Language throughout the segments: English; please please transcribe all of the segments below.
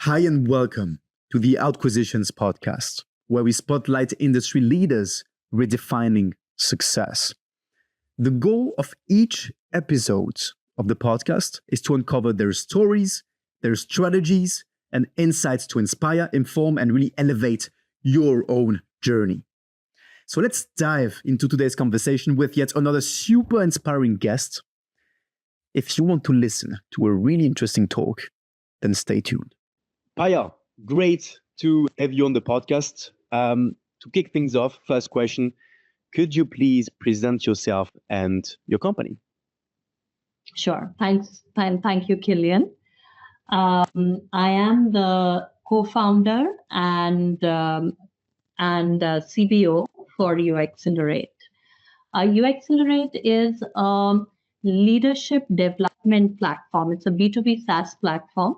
Hi and welcome to the Outquisitions podcast, where we spotlight industry leaders redefining success. The goal of each episode of the podcast is to uncover their stories, their strategies, and insights to inspire, inform, and really elevate your own journey. So let's dive into today's conversation with yet another super inspiring guest. If you want to listen to a really interesting talk, then stay tuned. Payal, great to have you on the podcast. To kick things off, first question, could you please present yourself and your company? Sure. Thank you, Killian. I am the co-founder and CBO for UExcelerate. UExcelerate is a leadership development platform. It's a B2B SaaS platform,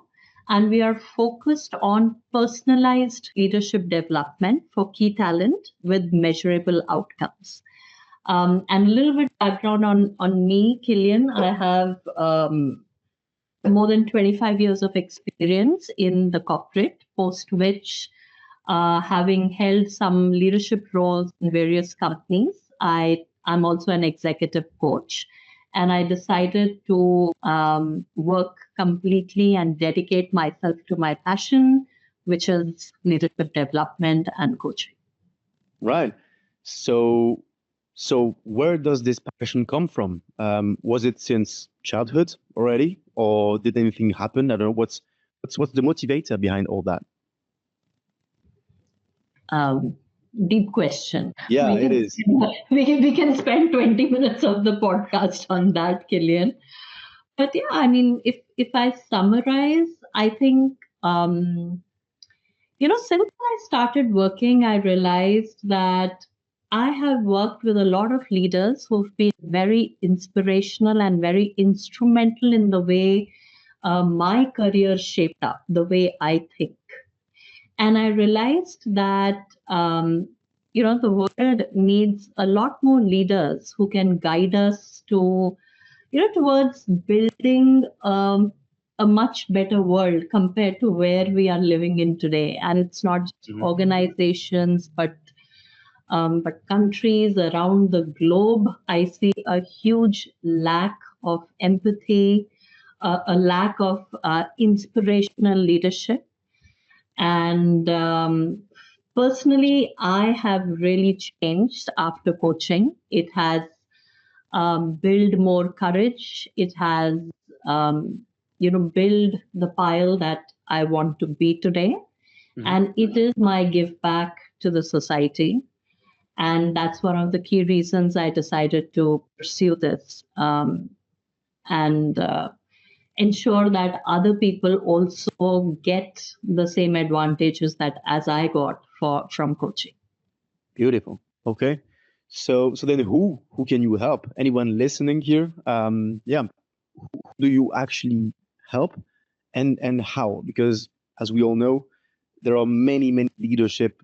and we are focused on personalized leadership development for key talent with measurable outcomes. And a little bit background on me, Killian. I have more than 25 years of experience in the corporate, post which, having held some leadership roles in various companies, I'm also an executive coach. And I decided to work completely and dedicate myself to my passion, which is leadership development and coaching. Right. So where does this passion come from? Was it since childhood already, or did anything happen? I don't know. What's the motivator behind all that? Deep question. Yeah, it is. We can spend 20 minutes of the podcast on that, Killian. But yeah, I mean, if I summarize, I think, since I started working, I realized that I have worked with a lot of leaders who've been very inspirational and very instrumental in the way my career shaped up, the way I think. And I realized that, the world needs a lot more leaders who can guide us to, towards building a much better world compared to where we are living in today. And it's not just organizations, but countries around the globe. I see a huge lack of empathy, a lack of inspirational leadership. And personally, I have really changed after coaching. It has built more courage. It has, built the pile that I want to be today. Mm-hmm. And it is my give back to the society. And that's one of the key reasons I decided to pursue this and ensure that other people also get the same advantages that as I got from coaching. Beautiful. Okay. So then who can you help? Anyone listening here? Who do you actually help and how? Because as we all know, there are many leadership,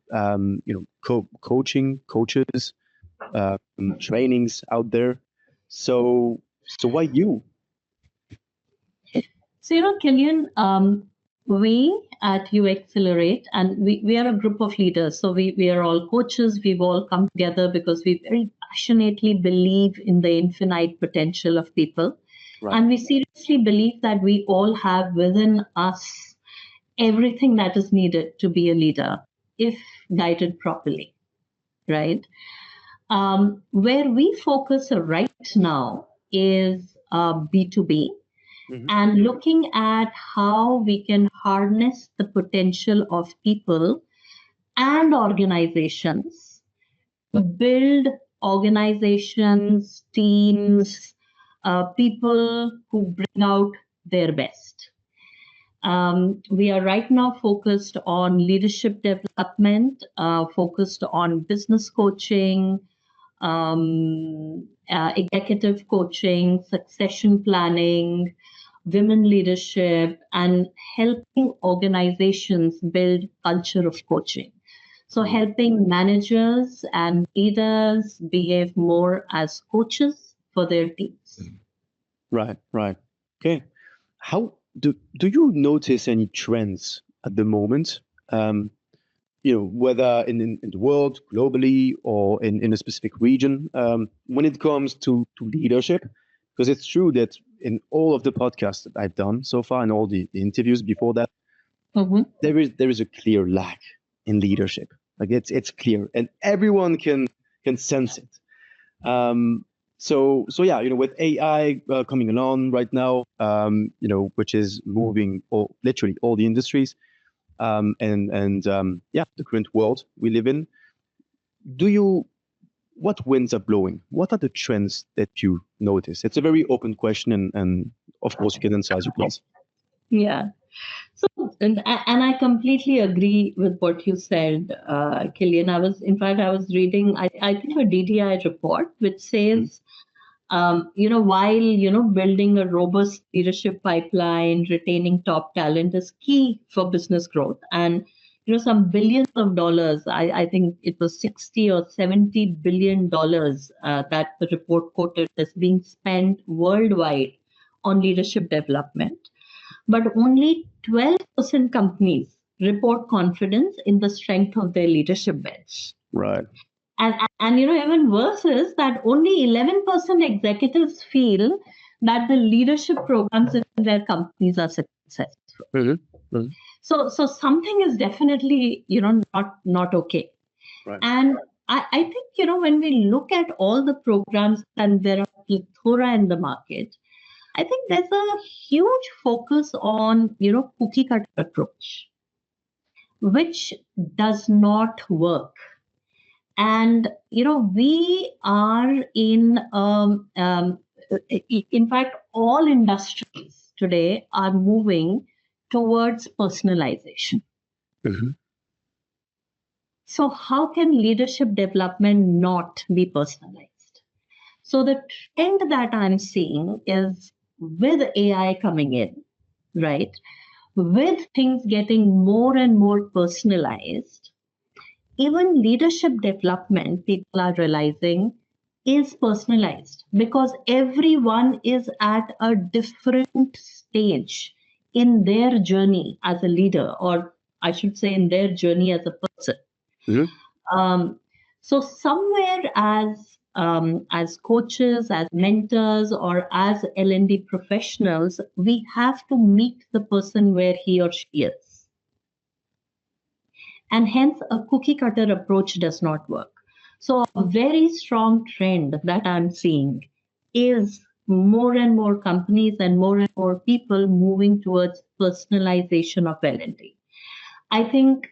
coaching, coaches, trainings out there. So why you? So, Killian, we at UExcelerate, and we are a group of leaders. So we are all coaches. We've all come together because we very passionately believe in the infinite potential of people. Right. And we seriously believe that we all have within us everything that is needed to be a leader if guided properly, right? Where we focus right now is B2B. Mm-hmm. And looking at how we can harness the potential of people and organizations to build organizations, teams, people who bring out their best. We are right now focused on leadership development, focused on business coaching, executive coaching, succession planning, women leadership, and helping organizations build culture of coaching. So helping managers and leaders behave more as coaches for their teams. Right. Okay. How do you notice any trends at the moment. Whether in the world, globally, or in a specific region, when it comes to leadership, because it's true that in all of the podcasts that I've done so far and all the interviews before that, there is a clear lack in leadership. Like it's clear, and everyone can sense it. So yeah, with AI coming along right now, which is moving literally all the industries, the current world we live in. What winds are blowing? What are the trends that you notice? It's a very open question, and of course you can answer as you please. Yeah. So, and I completely agree with what you said, Killian. I was reading, I think, a DDI report which says, while building a robust leadership pipeline, retaining top talent is key for business growth, and some billions of dollars. I think it was 60 or 70 billion dollars that the report quoted as being spent worldwide on leadership development, but only 12% companies report confidence in the strength of their leadership bench. Right. And even worse is that only 11% executives feel that the leadership programs in their companies are successful. Mm-hmm. Mm-hmm. So something is definitely not okay. Right. And I think when we look at all the programs, and there are plethora in the market, I think there's a huge focus on cookie cutter approach, which does not work. And we are in fact, all industries today are moving towards personalization. Mm-hmm. So how can leadership development not be personalized? So the trend that I'm seeing is, with AI coming in, right, with things getting more and more personalized, even leadership development, people are realizing, is personalized, because everyone is at a different stage in their journey as a leader, or I should say in their journey as a person. Mm-hmm. So somewhere, as coaches, as mentors, or as L&D professionals, we have to meet the person where he or she is. And hence, a cookie cutter approach does not work. So a very strong trend that I'm seeing is more and more companies and more people moving towards personalization of L&D. I think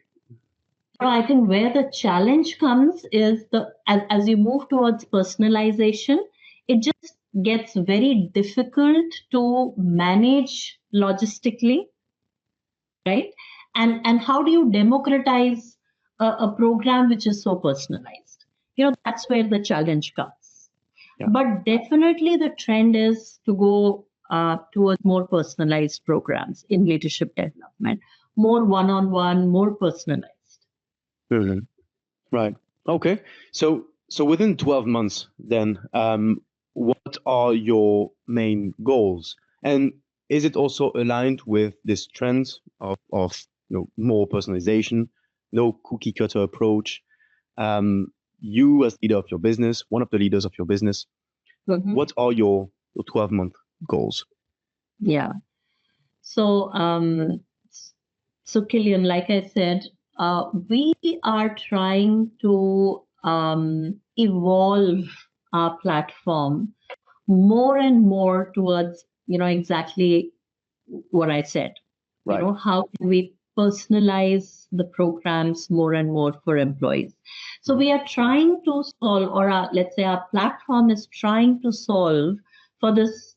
where the challenge comes is as you move towards personalization, it just gets very difficult to manage logistically, right? And how do you democratize a program which is so personalized? That's where the challenge comes. Yeah. But definitely the trend is to go towards more personalized programs in leadership development, more one-on-one, more personalized. Mm-hmm. Right. Okay. So within 12 months, then, what are your main goals? And is it also aligned with this trend of more personalization, no cookie cutter approach? You as leader of your business, one of the leaders of your business, mm-hmm. What are your 12-month goals? Yeah. So Killian, like I said, we are trying to evolve our platform more and more towards, exactly what I said. Right. How can we personalize the programs more and more for employees? So we are trying to solve, or let's say our platform is trying to solve for this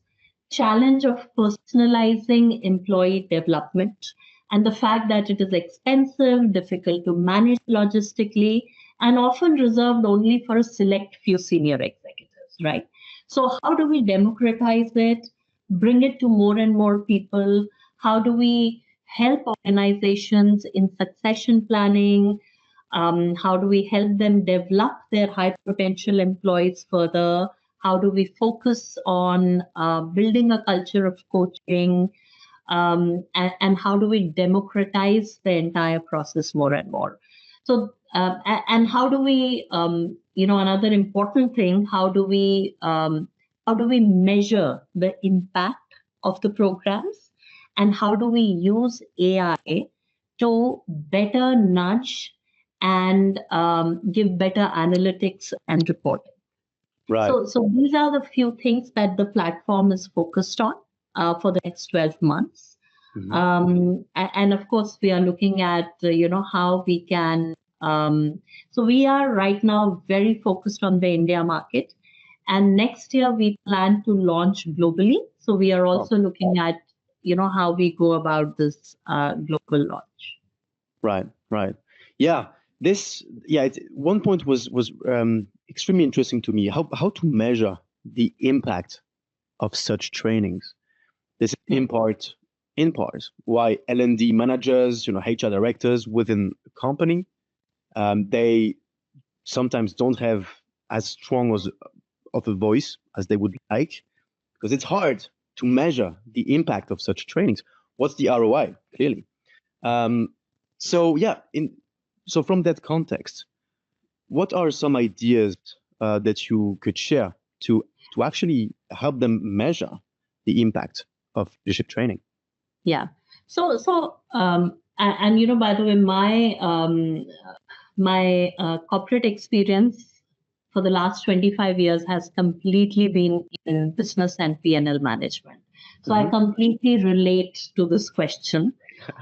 challenge of personalizing employee development, and the fact that it is expensive, difficult to manage logistically, and often reserved only for a select few senior executives, right? So how do we democratize it, bring it to more and more people? How do we help organizations in succession planning? How do we help them develop their high potential employees further? How do we focus on building a culture of coaching? and how do we democratize the entire process more and more. So and how do we another important thing, how do we measure the impact of the programs, and how do we use AI to better nudge and give better analytics and reporting. Right. So these are the few things that the platform is focused on for the next 12 months. And of course, we are looking at, how we can. So we are right now very focused on the India market. And next year, we plan to launch globally. So we are also looking at, how we go about this global launch. Right. Yeah. One point was extremely interesting to me. How to measure the impact of such trainings. This is in part why L&D managers, HR directors within a company, they sometimes don't have as strong of a voice as they would like, because it's hard to measure the impact of such trainings. What's the ROI? Clearly. So from that context, what are some ideas that you could share to actually help them measure the impact of leadership training? Yeah. So by the way, my corporate experience for the last 25 years has completely been in business and P&L management. So I completely relate to this question.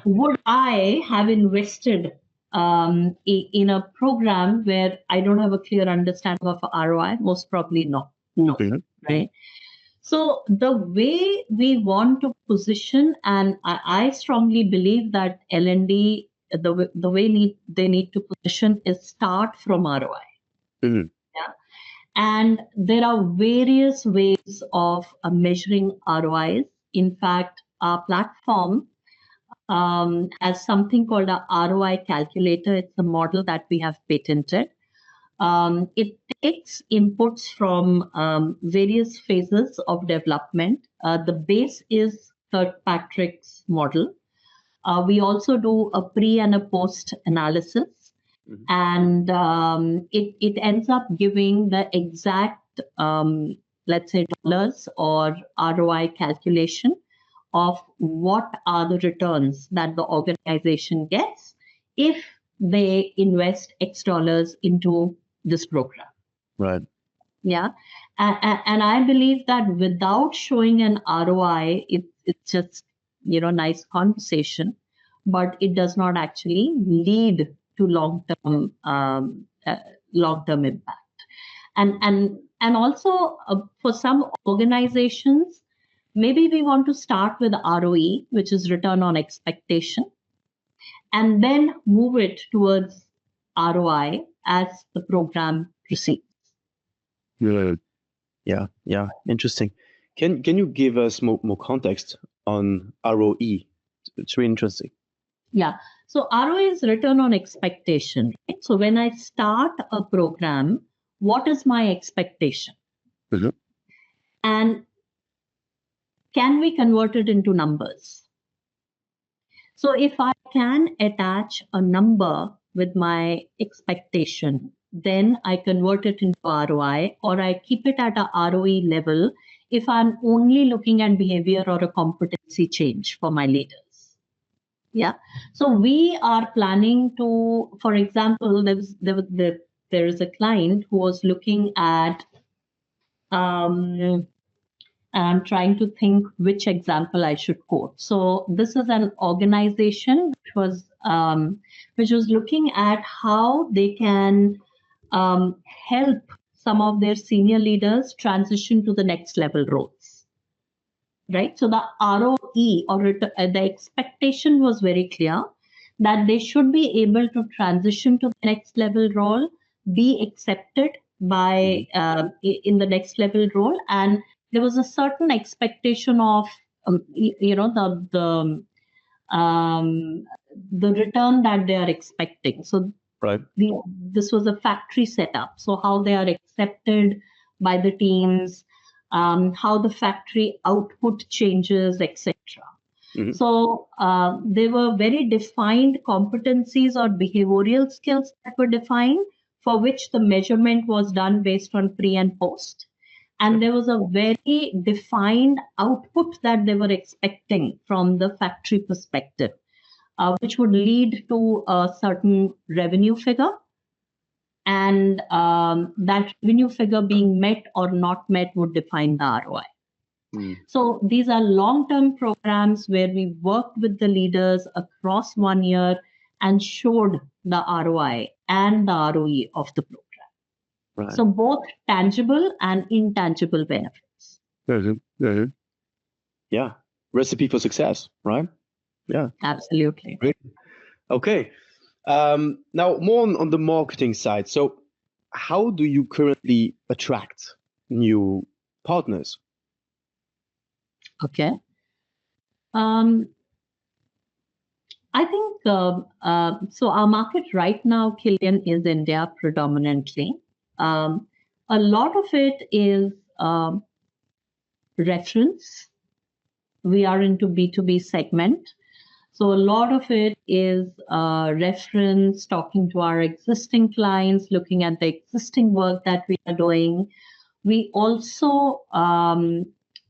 Would I have invested in a program where I don't have a clear understanding of ROI? Most probably no. No, right? So the way we want to position, and I strongly believe that L&D, the way they need to position is start from ROI. Yeah. And there are various ways of measuring ROIs. In fact, our platform has something called a ROI calculator. It's a model that we have patented. It takes inputs from various phases of development. The base is Kirkpatrick's model. We also do a pre and a post analysis. And it ends up giving the exact, let's say, dollars or ROI calculation of what are the returns that the organization gets if they invest X dollars into this program. Right. Yeah. And I believe that without showing an ROI, it's just, nice conversation, but it does not actually lead to long-term impact. And also for some organizations, maybe we want to start with ROE, which is return on expectation, and then move it towards ROI as the program proceeds. Yeah. Interesting. Can you give us more context on ROE? It's really interesting. Yeah. So ROE is return on expectation. Right? So when I start a program, what is my expectation? And can we convert it into numbers? So if I can attach a number with my expectation, then I convert it into ROI, or I keep it at a ROE level if I'm only looking at behavior or a competency change for my leaders. Yeah. So we are planning to, for example, there is a client who was looking at, I'm trying to think which example I should quote. So this is an organization which was looking at how they can help some of their senior leaders transition to the next level roles. Right. So the ROE or the expectation was very clear that they should be able to transition to the next level role, be accepted by in the next level role, and there was a certain expectation of the return that they are expecting. So right. This was a factory setup. So how they are accepted by the teams, how the factory output changes, etc. So there were very defined competencies or behavioral skills that were defined, for which the measurement was done based on pre and post. And there was a very defined output that they were expecting from the factory perspective, which would lead to a certain revenue figure. And that revenue figure being met or not met would define the ROI. So these are long-term programs where we worked with the leaders across 1 year and showed the ROI and the ROE of the program. Right. So both tangible and intangible benefits. Yeah. Recipe for success, right? Yeah. Absolutely. Great. Okay. Now more on the marketing side. So how do you currently attract new partners? Okay. I think so. Our market right now, Killian, is India predominantly. A lot of it is reference. We are into B2B segment. So a lot of it is reference, talking to our existing clients, looking at the existing work that we are doing. We also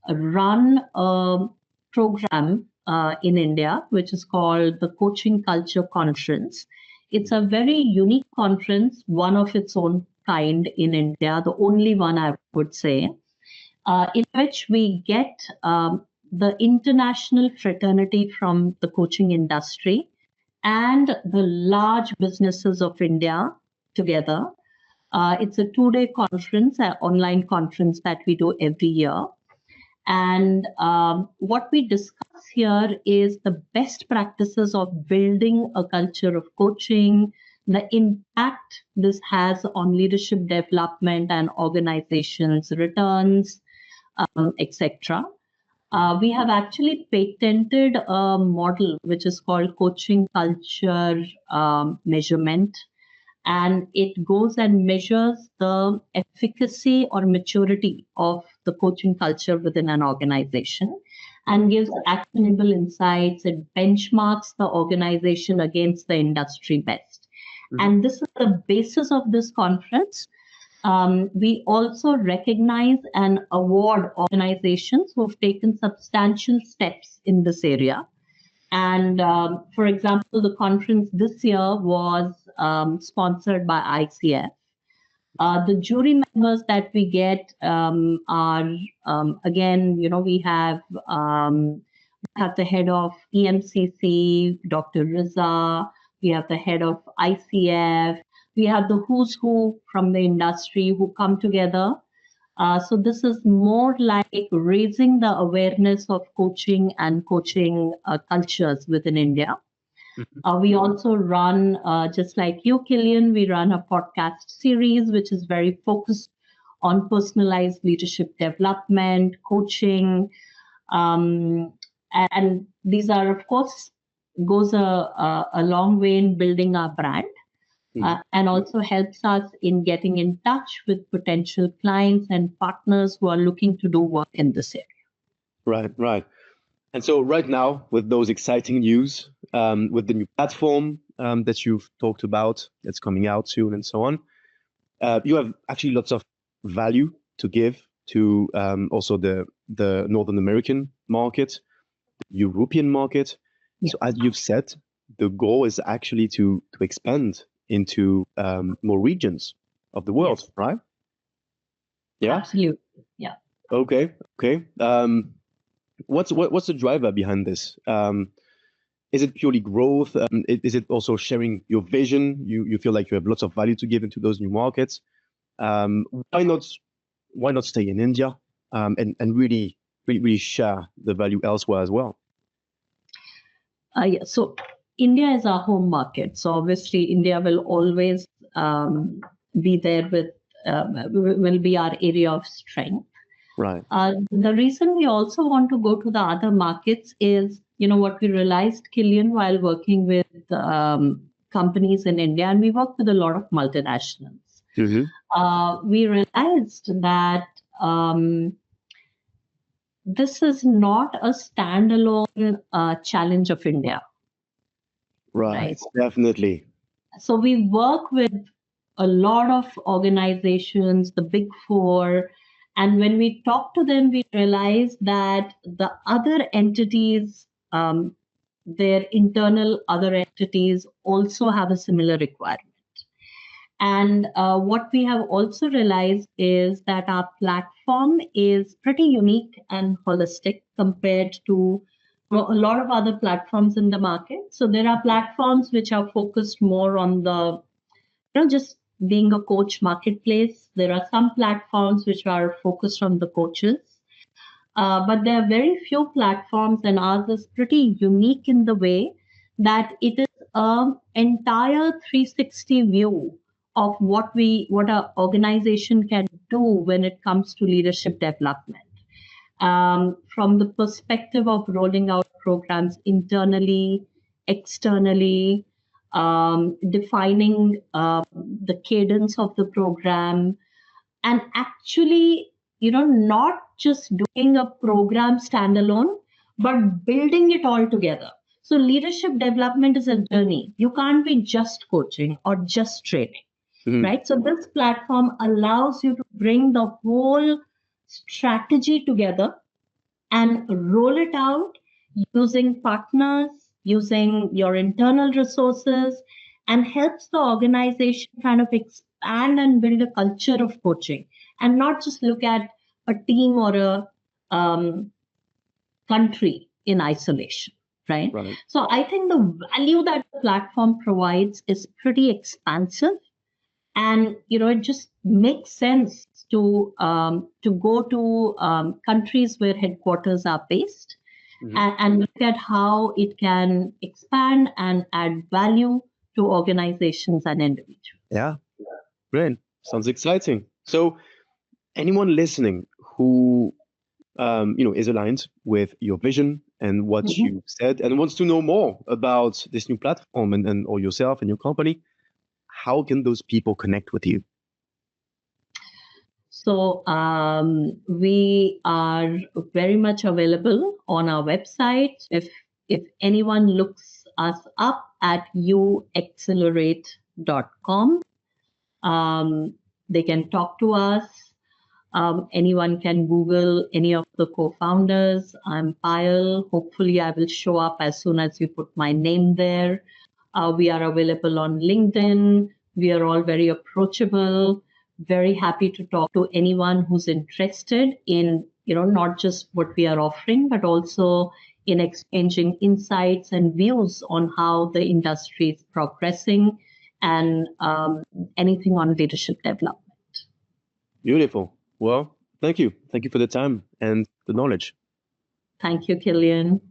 run a program in India, which is called the Coaching Culture Conference. It's a very unique conference, one of its own kind in India, the only one I would say, in which we get the international fraternity from the coaching industry and the large businesses of India together. It's a 2-day conference, an online conference that we do every year. And what we discuss here is the best practices of building a culture of coaching, the impact this has on leadership development and organizations' returns, etc. We have actually patented a model which is called coaching culture measurement. And it goes and measures the efficacy or maturity of the coaching culture within an organization and gives actionable insights. It benchmarks the organization against the industry best. And this is the basis of this conference. We also recognize and award organizations who have taken substantial steps in this area. And for example, the conference this year was sponsored by ICF. The jury members that we get are, again, we have the head of EMCC, Dr. Riza. We have the head of ICF. We have the who's who from the industry who come together. So this is more like raising the awareness of coaching and coaching cultures within India. We also run, just like you, Killian, we run a podcast series, which is very focused on personalized leadership development, coaching. And these are, of course, goes a long way in building our brand. And also helps us in getting in touch with potential clients and partners who are looking to do work in this area. Right. And so right now, with those exciting news, with the new platform that you've talked about, that's coming out soon and so on, you have actually lots of value to give to also the Northern American market, the European market. Yeah. So as you've said, the goal is actually to expand into more regions of the world, yes. Right? Yeah, absolutely. Yeah. Okay. What's the driver behind this? Is it purely growth? Is it also sharing your vision? You feel like you have lots of value to give into those new markets. Why not stay in India and really share the value elsewhere as well? Yeah. So India is our home market. So obviously India will always be there with, will be our area of strength. Right. The reason we also want to go to the other markets is, what we realized, Killian, while working with companies in India, and we work with a lot of multinationals. We realized that this is not a standalone challenge of India. Right. Definitely. So we work with a lot of organizations, the big four, and when we talk to them, we realize that the other entities, their internal other entities also have a similar requirement. And what we have also realized is that our platform is pretty unique and holistic compared to a lot of other platforms in the market. So there are platforms which are focused more on the, just being a coach marketplace. There are some platforms which are focused on the coaches. But there are very few platforms, and ours is pretty unique in the way that it is an entire 360 view of what our organization can do when it comes to leadership development. From the perspective of rolling out programs internally, externally, defining the cadence of the program, and actually, not just doing a program standalone, but building it all together. So leadership development is a journey. You can't be just coaching or just training, right? So this platform allows you to bring the whole strategy together and roll it out using partners, using your internal resources, and helps the organization kind of expand and build a culture of coaching and not just look at a team or a country in isolation, right? So I think the value that the platform provides is pretty expansive, and it just makes sense to go to countries where headquarters are based, and look at how it can expand and add value to organizations and individuals. Yeah, great. Sounds exciting. So anyone listening who is aligned with your vision and what you said and wants to know more about this new platform and or yourself and your company, how can those people connect with you? So we are very much available on our website. If anyone looks us up at UExcelerate.com, they can talk to us. Anyone can Google any of the co-founders. I'm Payal. Hopefully, I will show up as soon as you put my name there. We are available on LinkedIn. We are all very approachable. Very happy to talk to anyone who's interested in, not just what we are offering, but also in exchanging insights and views on how the industry is progressing and anything on leadership development. Beautiful. Well, thank you. Thank you for the time and the knowledge. Thank you, Killian.